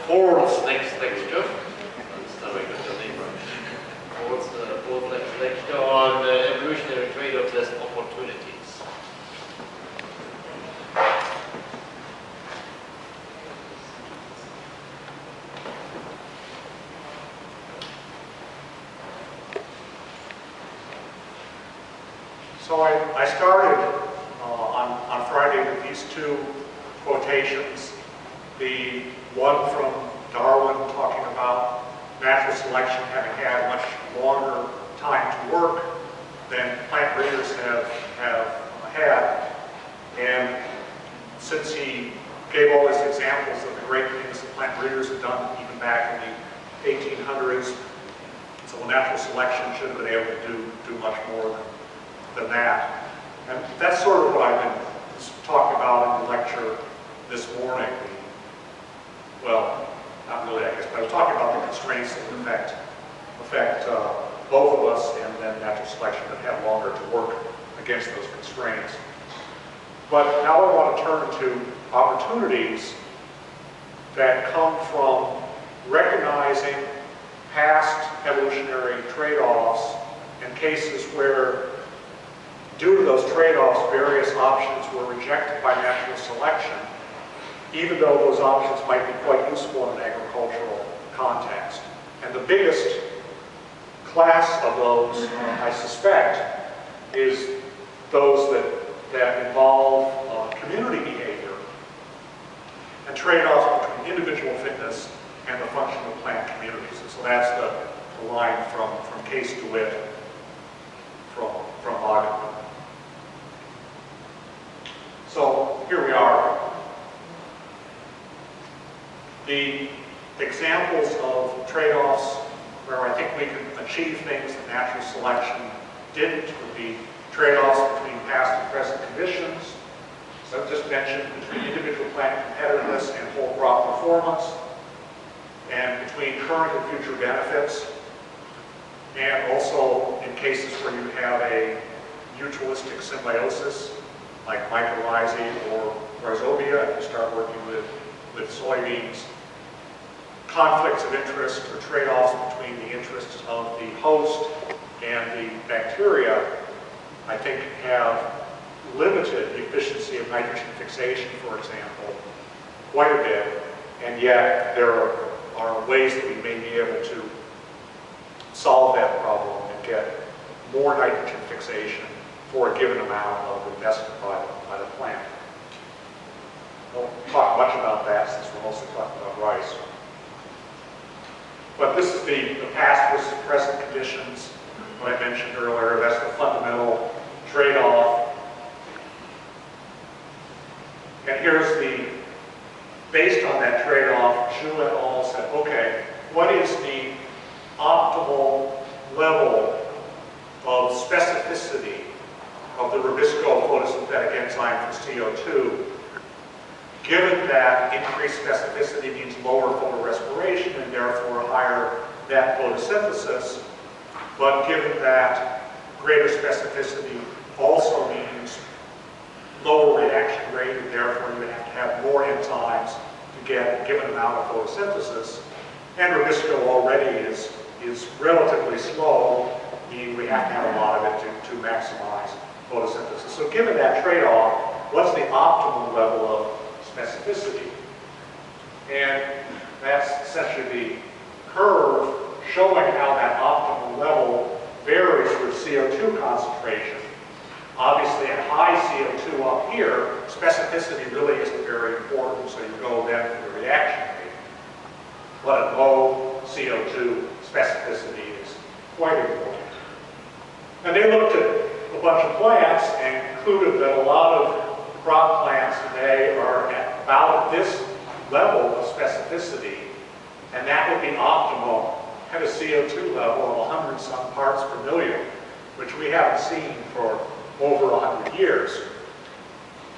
fourth next lecture. Fourth lecture on evolutionary trade-offs and opportunities. So I started on Friday with these two quotations. The one from Darwin talking about natural selection having had much longer time to work than plant breeders have had. And since he gave all his examples of the great things that plant breeders have done even back in the 1800s, so natural selection should have been able to do much more than that. And that's sort of what I've been talking about in the lecture this morning. Well, not really, I guess, but I was talking about the constraints that affect both of us, and then natural selection that have longer to work against those constraints. But now I want to turn to opportunities that come from recognizing past evolutionary trade-offs and cases where, due to those trade-offs, various options were rejected by natural selection, even though those options might be quite useful in an agricultural context. And the biggest class of those, I suspect, is those that involve community behavior and trade-offs between individual fitness and the function of plant communities. And so that's the line from Case DeWitt from Ogden. So here we are. The examples of trade-offs where I think we can achieve things that natural selection didn't would be trade-offs between past and present conditions. So I've just mentioned between individual plant competitiveness and whole crop performance, and between current and future benefits, and also in cases where you have a mutualistic symbiosis, like mycorrhizae or rhizobia, if you start working with soybeans. Conflicts of interest or trade-offs between the interests of the host and the bacteria, I think, have limited the efficiency of nitrogen fixation, for example, quite a bit, and yet there are ways that we may be able to solve that problem and get more nitrogen fixation for a given amount of investment by the plant. I won't talk much about that since we're mostly talking about rice. But this is the past versus present conditions, what I mentioned earlier. That's the fundamental trade-off. And here's based on that trade-off, Zhu et al. Said, okay, what is the optimal level of specificity of the rubisco photosynthetic enzyme for CO2, given that increased specificity means lower photorespiration and therefore higher net photosynthesis, but given that greater specificity also means lower reaction rate and therefore you have to have more enzymes to get a given amount of photosynthesis. And rubisco already is relatively slow, meaning we have to have a lot of it to maximize photosynthesis. So given that trade-off, what's the optimal level of specificity? And that's essentially the curve showing how that optimal level varies with CO2 concentration. Obviously at high CO2 up here, specificity really isn't very important, so you go then for the reaction rate. But at low CO2, specificity is quite important. And they looked at a bunch of plants and concluded that a lot of crop plants today are at about this level of specificity, and that would be optimal at a CO2 level of 100 some parts per million, which we haven't seen for over 100 years.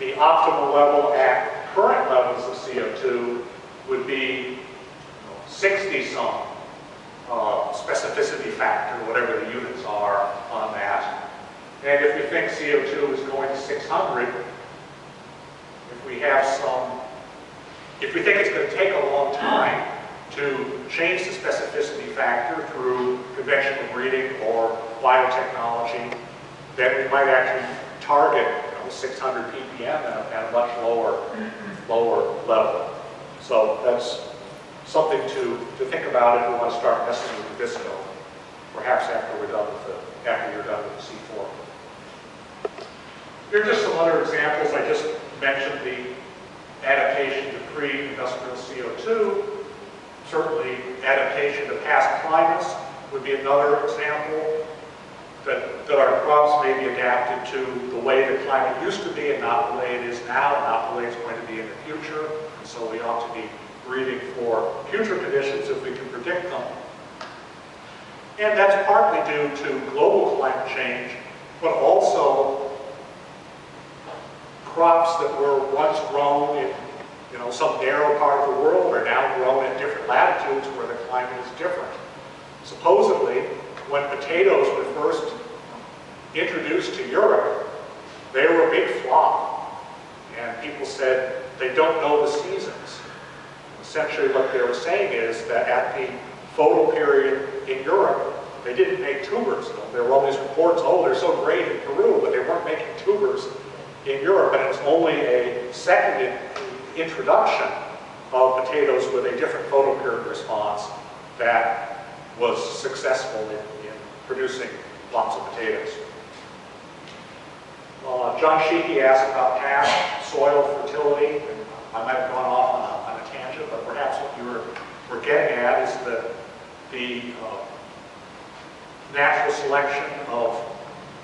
The optimal level at current levels of CO2 would be 60 some specificity factor, whatever the units are on that. And if we think CO2 is going to 600, if we think it's going to take a long time to change the specificity factor through conventional breeding or biotechnology, then we might actually target 600 ppm at a much lower level. So that's something to think about if we want to start messing with the visco, perhaps after you're done with the C4. Here are just some other examples. I just mentioned the adaptation to pre-industrial CO2. Certainly, adaptation to past climates would be another example that our crops may be adapted to the way the climate used to be and not the way it is now, and not the way it's going to be in the future. And so we ought to be breeding for future conditions if we can predict them. And that's partly due to global climate change, but also crops that were once grown in some narrow part of the world are now grown at different latitudes where the climate is different. Supposedly, when potatoes were first introduced to Europe, they were a big flop. And people said they don't know the seasons. Essentially what they were saying is that at the photo period in Europe, they didn't make tubers. There were all these reports, oh, they're so great in Peru, but they weren't making tubers in Europe. And it was only a second introduction of potatoes with a different photo period response that was successful in producing lots of potatoes. John Sheehy asked about past soil fertility. And I might have gone off on a tangent, but perhaps what you were getting at is the natural selection of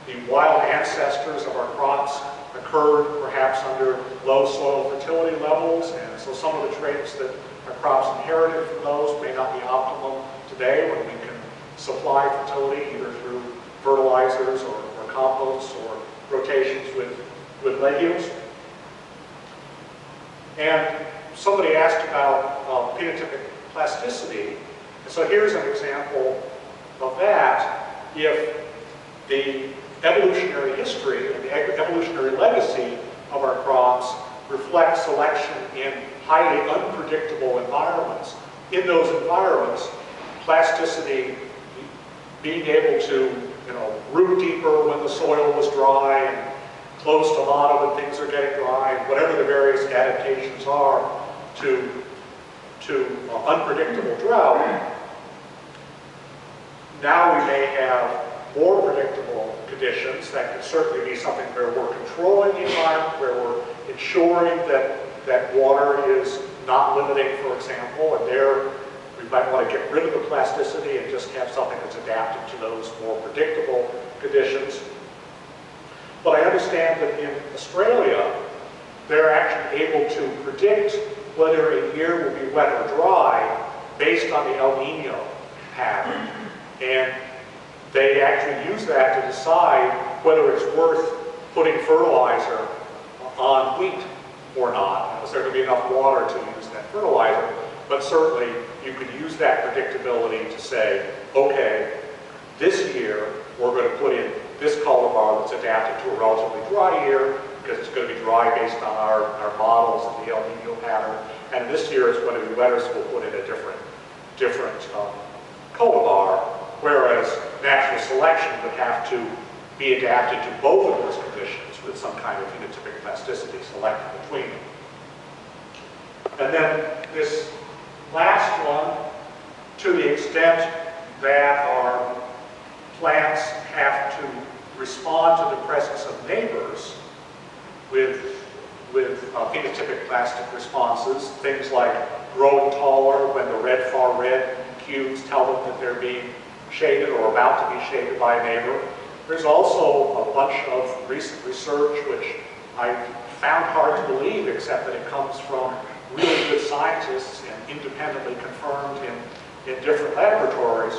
the wild ancestors of our crops occurred perhaps under low soil fertility levels, and so some of the traits that our crops inherited from those may not be optimum today when we can supply fertility either through fertilizers or composts or rotations with legumes. And somebody asked about phenotypic plasticity, and so here's an example of that. If the evolutionary history and the evolutionary legacy of our crops reflect selection in highly unpredictable environments, in those environments, plasticity, being able to root deeper when the soil was dry and close to bottom when things are getting dry, and whatever the various adaptations are to unpredictable drought, now we may have more predictable conditions. That could certainly be something where we're controlling the environment, where we're ensuring that water is not limiting, for example, and there we might want to get rid of the plasticity and just have something that's adapted to those more predictable conditions. But I understand that in Australia, they're actually able to predict whether a year will be wet or dry based on the El Nino pattern. And they actually use that to decide whether it's worth putting fertilizer on wheat or not. Is there going to be enough water to use that fertilizer? But certainly you could use that predictability to say, okay, this year we're going to put in this cultivar that's adapted to a relatively dry year because it's going to be dry based on our models of the El Nino pattern. And this year it's going to be wetter, so we'll put in a different cultivar, whereas natural selection would have to be adapted to both of those conditions with some kind of phenotypic plasticity selected between them. And then this last one, to the extent that our plants have to respond to the presence of neighbors with phenotypic plastic responses, things like growing taller when the far red cues tell them that they're being shaded or about to be shaded by a neighbor. There's also a bunch of recent research which I found hard to believe, except that it comes from really good scientists and independently confirmed in different laboratories,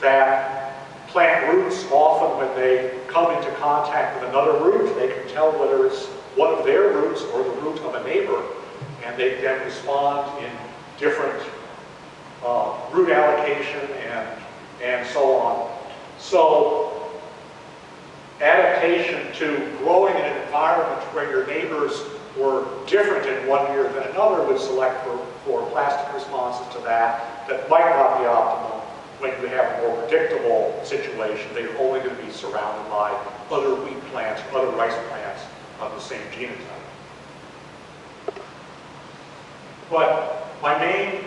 that plant roots often, when they come into contact with another root, they can tell whether it's one of their roots or the root of a neighbor, and they then respond in different root allocation and so on. So adaptation to growing in an environment where your neighbors were different in one year than another would select for plastic responses to that might not be optimal. When you have a more predictable situation, they're only going to be surrounded by other wheat plants, other rice plants of the same genotype. But my main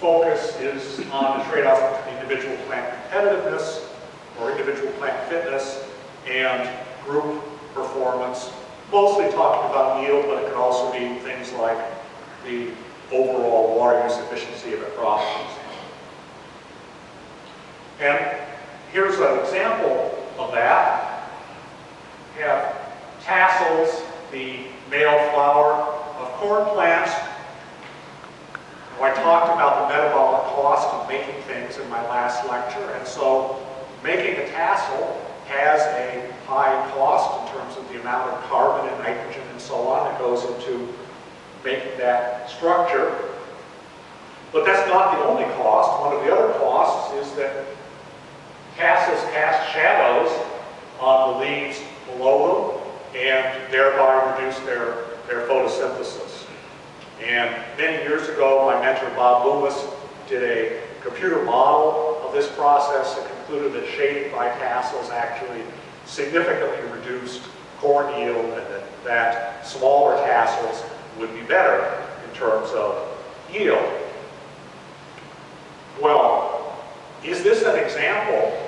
focus is on the trade-off between individual plant competitiveness or individual plant fitness and group performance, mostly talking about yield, but it could also be things like the overall water use efficiency of a crop, for example. And here's an example of that. We have tassels, the male flower of corn plants. I talked about the metabolic cost of making things in my last lecture, and so making a tassel has a high cost in terms of the amount of carbon and nitrogen and so on that goes into making that structure. But that's not the only cost. One of the other costs is that tassels cast shadows on the leaves below them and thereby reduce their photosynthesis. And many years ago, my mentor Bob Loomis did a computer model of this process and concluded that shading by tassels actually significantly reduced corn yield and that smaller tassels would be better in terms of yield. Well, is this an example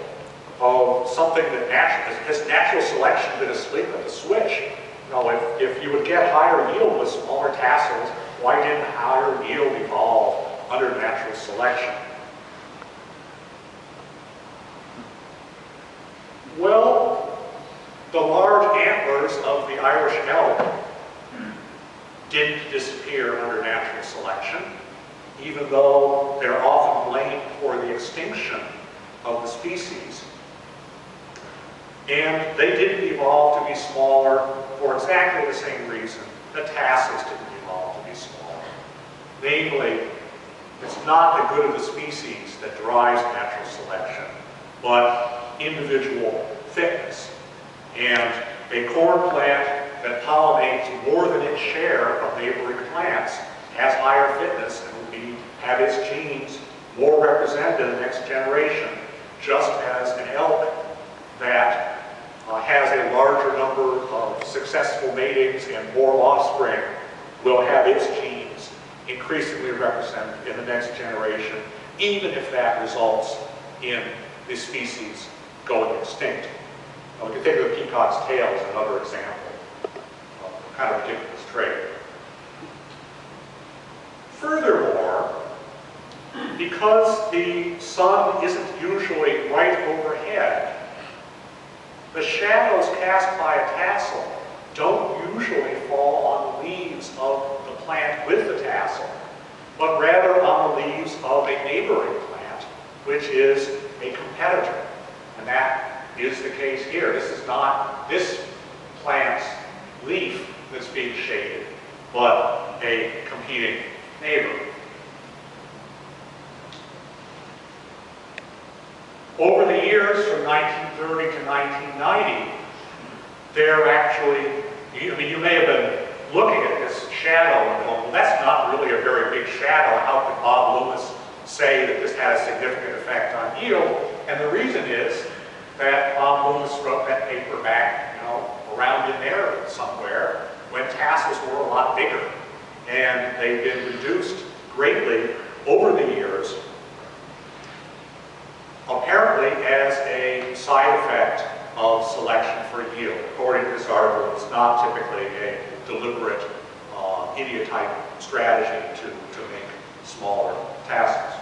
of something that has natural selection been asleep at the switch? You know, if you would get higher yield with smaller tassels, why didn't higher yield evolve under natural selection? Well, the large antlers of the Irish elk didn't disappear under natural selection, even though they're often blamed for the extinction of the species. And they didn't evolve to be smaller for exactly the same reason that tassels didn't evolve to be smaller. Namely, it's not the good of the species that drives natural selection, but individual fitness. And a corn plant that pollinates more than its share of neighboring plants has higher fitness and will have its genes more represented in the next generation, just as an elk that has a larger number of successful matings and more offspring will have its genes increasingly represented in the next generation, even if that results in the species going extinct. Now, we can think of the peacock's tail as another example of kind of ridiculous trait. Furthermore, because the sun isn't usually right overhead, the shadows cast by a tassel don't usually fall on the leaves of the plant with the tassel, but rather on the leaves of a neighboring plant, which is a competitor. And that is the case here. This is not this plant's leaf that's being shaded, but a competing neighbor. Over the years, from 1930 to 1990, there actually, you may have been looking at this shadow and going, well, that's not really a very big shadow. How could Bob Loomis say that this had a significant effect on yield? And the reason is that Bob Loomis wrote that paper back, around in there somewhere, when tassels were a lot bigger. And they've been reduced greatly over the years, apparently as a side effect of selection for yield. According to this article, it's not typically a deliberate idiotype strategy to make smaller tassels.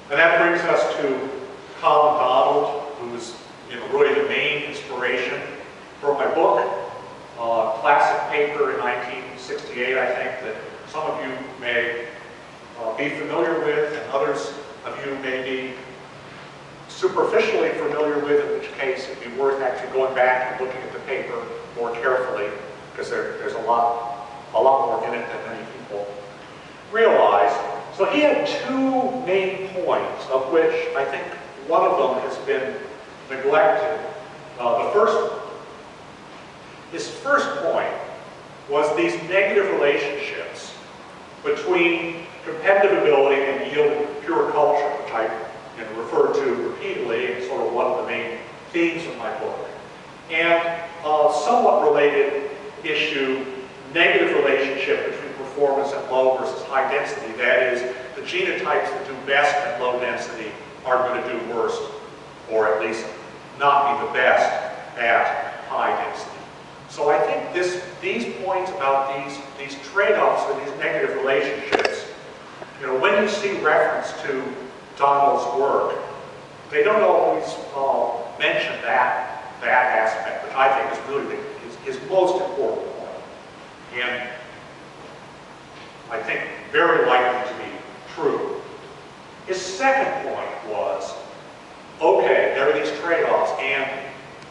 And that brings us to Colin Donald, who's really the main inspiration for my book. Classic paper in 1968, I think, that some of you may be familiar with, and others of you may be superficially familiar with, in which case it'd be worth actually going back and looking at the paper more carefully, because there's a lot more in it than many people realize. So he had two main points, of which I think one of them has been neglected. The first His first point was these negative relationships between competitive ability and yield in pure culture, which I refer to repeatedly and sort of one of the main themes of my book. And a somewhat related issue, negative relationship between performance at low versus high density. That is, the genotypes that do best at low density are going to do worst, or at least not be the best at high density. So I think these points about these trade-offs and these negative relationships, when you see reference to Donald's work, they don't always mention that aspect, which I think is really his most important point. And I think very likely to be true. His second point was, okay, there are these trade-offs, and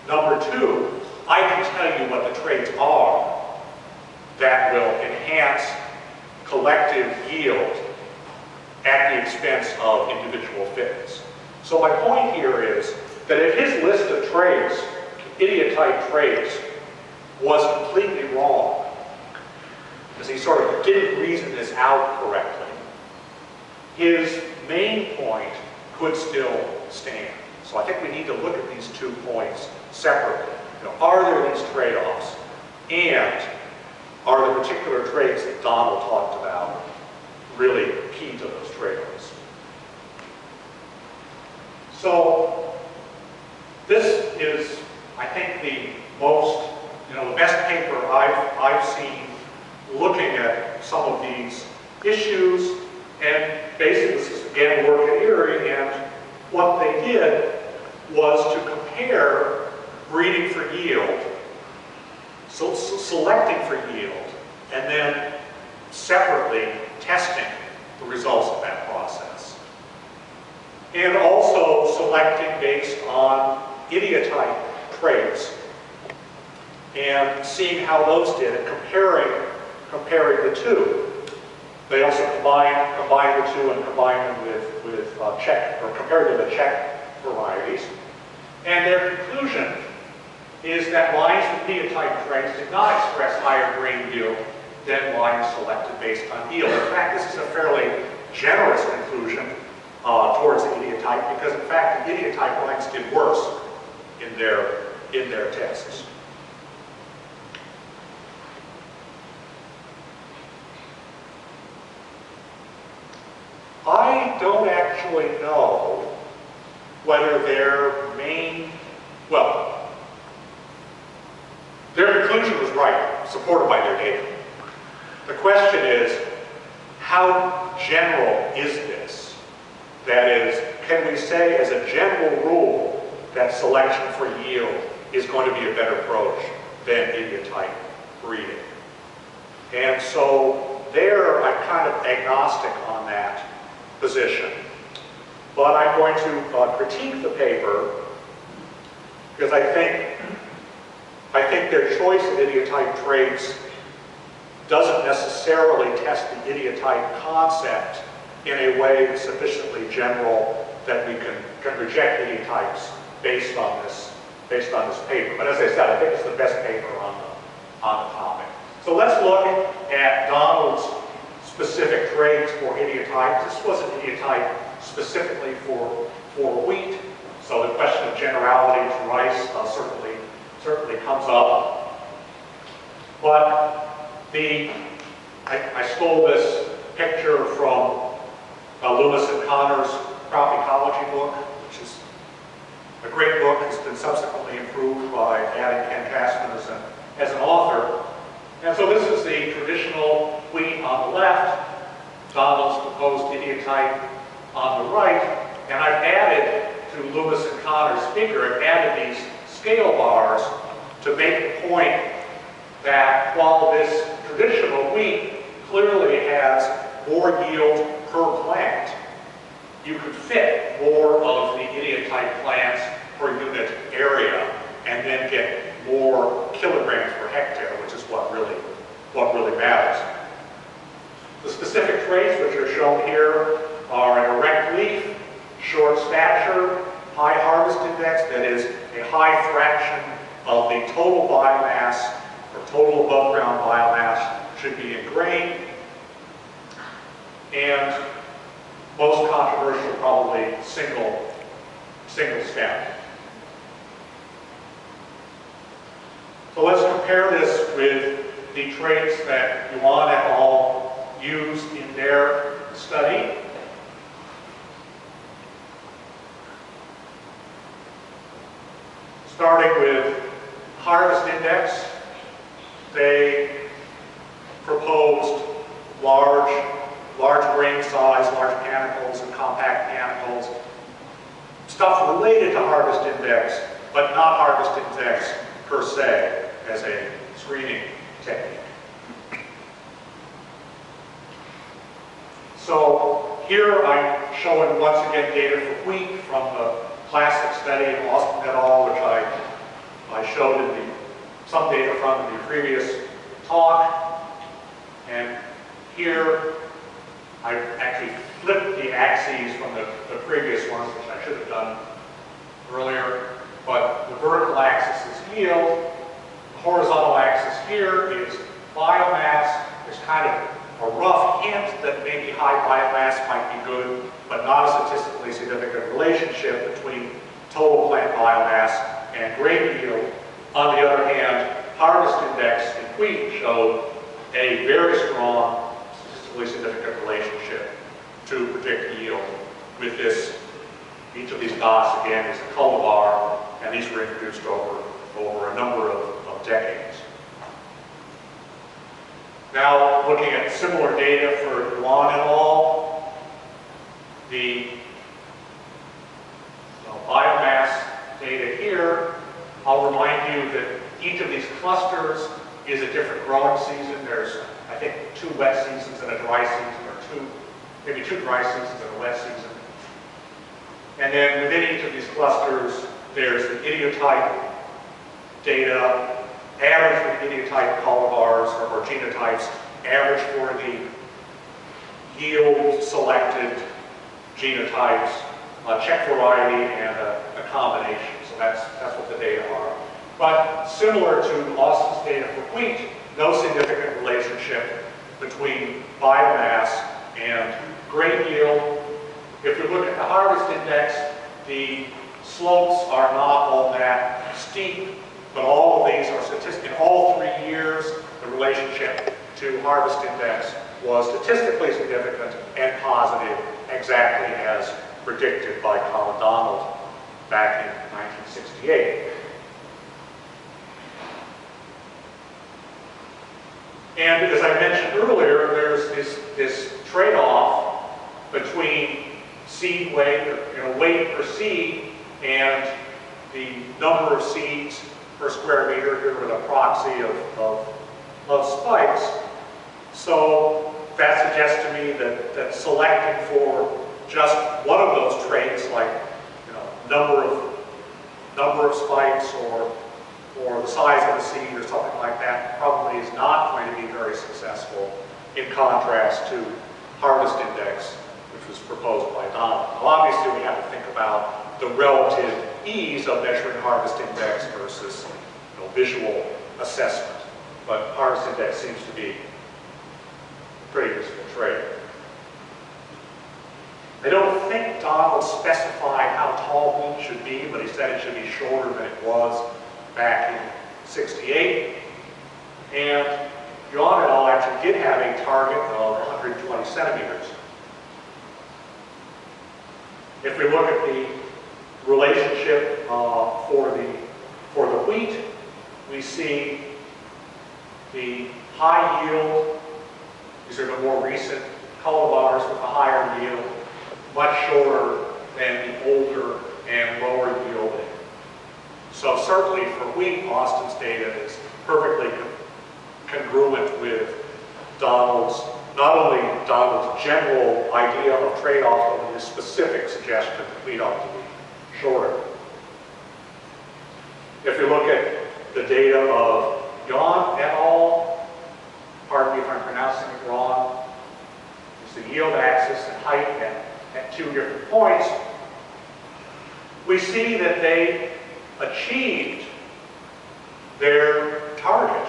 number two, I can tell you what the traits are that will enhance collective yield at the expense of individual fitness. So my point here is that if his list of traits, idiotype traits, was completely wrong, because he sort of didn't reason this out correctly, his main point could still stand. So I think we need to look at these 2 points separately. Are there these trade-offs? And are the particular traits that Donald talked about really key to those trade-offs? So this is, I think, the most, the best paper I've seen looking at some of these issues. And basically, this is again work at Erie, and what they did was to compare breeding for yield, so selecting for yield, and then separately testing the results of that process. And also selecting based on idiotype traits and seeing how those did and comparing the two. They also combine the two and combine them with check, or compare them to check varieties. And their conclusion is that lines with idiotype traits did not express higher grain yield than lines selected based on yield. In fact, this is a fairly generous conclusion towards the idiotype, because in fact the idiotype lines did worse in their tests. I don't actually know whether their main, their conclusion was right, supported by their data. The question is, how general is this? That is, can we say as a general rule that selection for yield is going to be a better approach than idiotype breeding? And so there I'm kind of agnostic on that position. But I'm going to critique the paper because I think their choice of idiotype traits doesn't necessarily test the idiotype concept in a way that's sufficiently general that we can reject idiotypes based on this paper. But as I said, I think it's the best paper on the topic. So let's look at Donald's specific traits for idiotypes. This was an idiotype specifically for wheat, so the question of generality to rice certainly comes up. But I stole this picture from Lewis and Connor's Crop Ecology book, which is a great book. It's been subsequently improved by adding Ken Chastman as an author. And so this is the traditional wheat on the left, Donald's proposed idiotype on the right, and I've added to Lewis and Connor's figure, I've added these scale bars to make the point that while this traditional wheat clearly has more yield per plant, you could fit more of the idiotype plants per unit area and then get more kilograms per hectare, which is what really matters. The specific traits which are shown here are an erect leaf, short stature, high harvest index, that is a high fraction of the total biomass or total above ground biomass should be in grain. And most controversial, probably single stem. So let's compare this with the traits that Yuan et al. Used in their study. Starting with harvest index, they proposed large grain size, large panicles and compact panicles, stuff related to harvest index, but not harvest index per se as a screening technique. So here I'm showing once again data for wheat from the classic study of Austin et al., which I showed in some data from in the previous talk. And here I actually flipped the axes from the previous ones, which I should have done earlier. But the vertical axis is yield. The horizontal axis here is biomass. There's kind of a rough hint that maybe high biomass might be good, but not a statistically significant relationship between total plant biomass and grain yield. On the other hand, harvest index in wheat showed a very strong statistically significant relationship to predict yield with this. Each of these dots, again, is a cultivar, and these were introduced over a number of decades. Now, looking at similar data for Yuan et al., the biomass data here, I'll remind you that each of these clusters is a different growing season. There's, I think, 2 wet seasons and a dry season, or maybe two dry seasons and a wet season. And then within each of these clusters, there's the idiotype data, average for the idiotype cultivars or genotypes, average for the yield selected genotypes, check variety, and a combination. So that's what the data are. But similar to Austin's data for wheat, no significant relationship between biomass and grain yield. If you look at the harvest index, the slopes are not all that steep, but all of these are statistic. In all 3 years, the relationship to harvest index was statistically significant and positive, exactly as predicted by Colin Donald back in 1968. And as I mentioned earlier, there's this trade-off between seed weight, weight per seed, and the number of seeds per square meter here with a proxy of spikes. So that suggests to me that selecting for just one of those traits, like number of spikes or the size of the seed or something like that, probably is not going to be very successful in contrast to harvest index, which was proposed by Donald. Now, obviously, we have to think about the relative ease of measuring harvest index versus visual assessment. But harvest index seems to be a pretty useful trait. I don't think Donald specified how tall wheat should be, but he said it should be shorter than it was back in '68. And Yuan et al. Actually did have a target of 120 centimeters. If we look at the relationship for the wheat, we see the high yield. These are the more recent cultivars with a higher yield, much shorter than the older and lower yielding. So certainly for wheat, Austin's data is perfectly congruent with Donald's, not only Donald's general idea of trade-off, but his specific suggestion that wheat ought to be shorter. If you look at the data of Yuan et al., pardon me if I'm pronouncing it wrong, it's the yield axis and height at 2 different points. We see that they achieved their target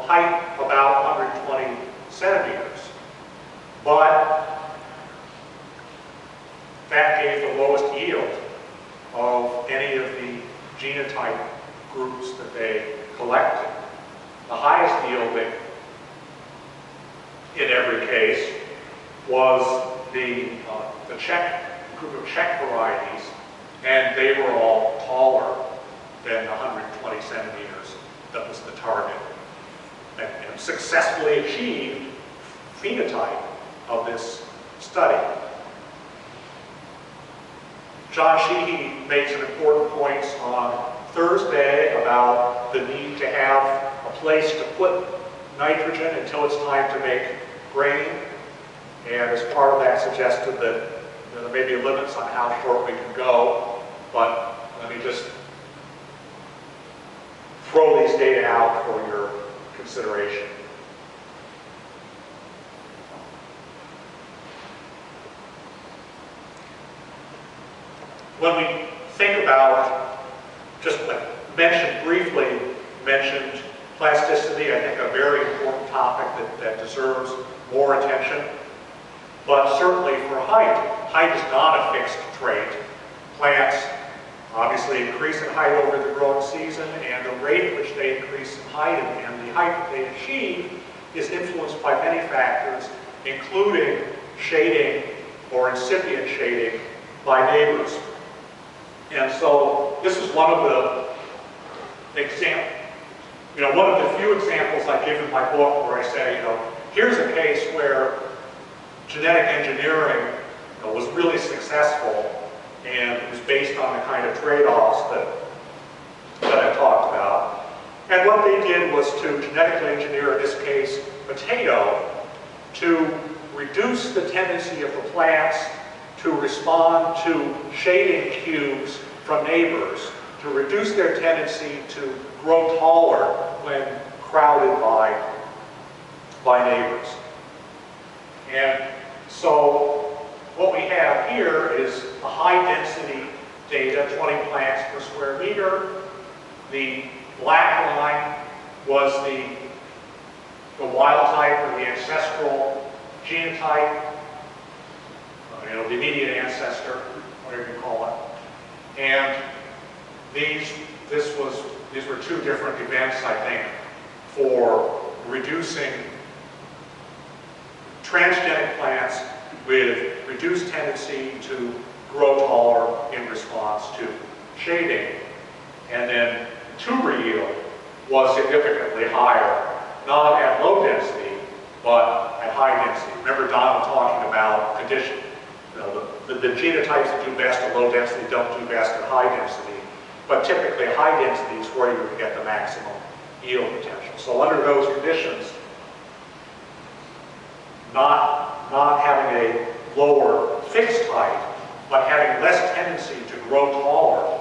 height about 120 centimeters. But that gave the lowest yield of any of the genotype groups that they collected. The highest yielding in every case was the group of Czech varieties, and they were all taller than 120 centimeters that was the target, and successfully achieved phenotype of this study. John Sheehy made some important points on Thursday about the need to have a place to put nitrogen until it's time to make grain, and as part of that suggested that there may be limits on how short we can go, but let me just throw these data out for your consideration. When we think about, just briefly mentioned plasticity, I think a very important topic that deserves more attention. But certainly for height, height is not a fixed trait. Plants obviously increase in height over the growing season, and the rate at which they increase in height and the height that they achieve is influenced by many factors, including shading or incipient shading by neighbors. And so this is one of the one of the few examples I give in my book where I say, here's a case where genetic engineering was really successful, and it was based on the kind of trade-offs that I talked about. And what they did was to genetically engineer, in this case, potato, to reduce the tendency of the plants to respond to shading cues from neighbors, to reduce their tendency to grow taller when crowded by neighbors. And so what we have here is a high density data, 20 plants per square meter. The black line was the wild type or the ancestral genotype, the immediate ancestor, whatever you call it. And these were two different events, I think, for reducing transgenic plants with reduced tendency to grow taller in response to shading. And then tuber yield was significantly higher, not at low density, but at high density. Remember Donald talking about condition. The genotypes that do best at low density don't do best at high density, but typically high density is where you would get the maximum yield potential. So under those conditions, not having a lower fixed height, but having less tendency to grow taller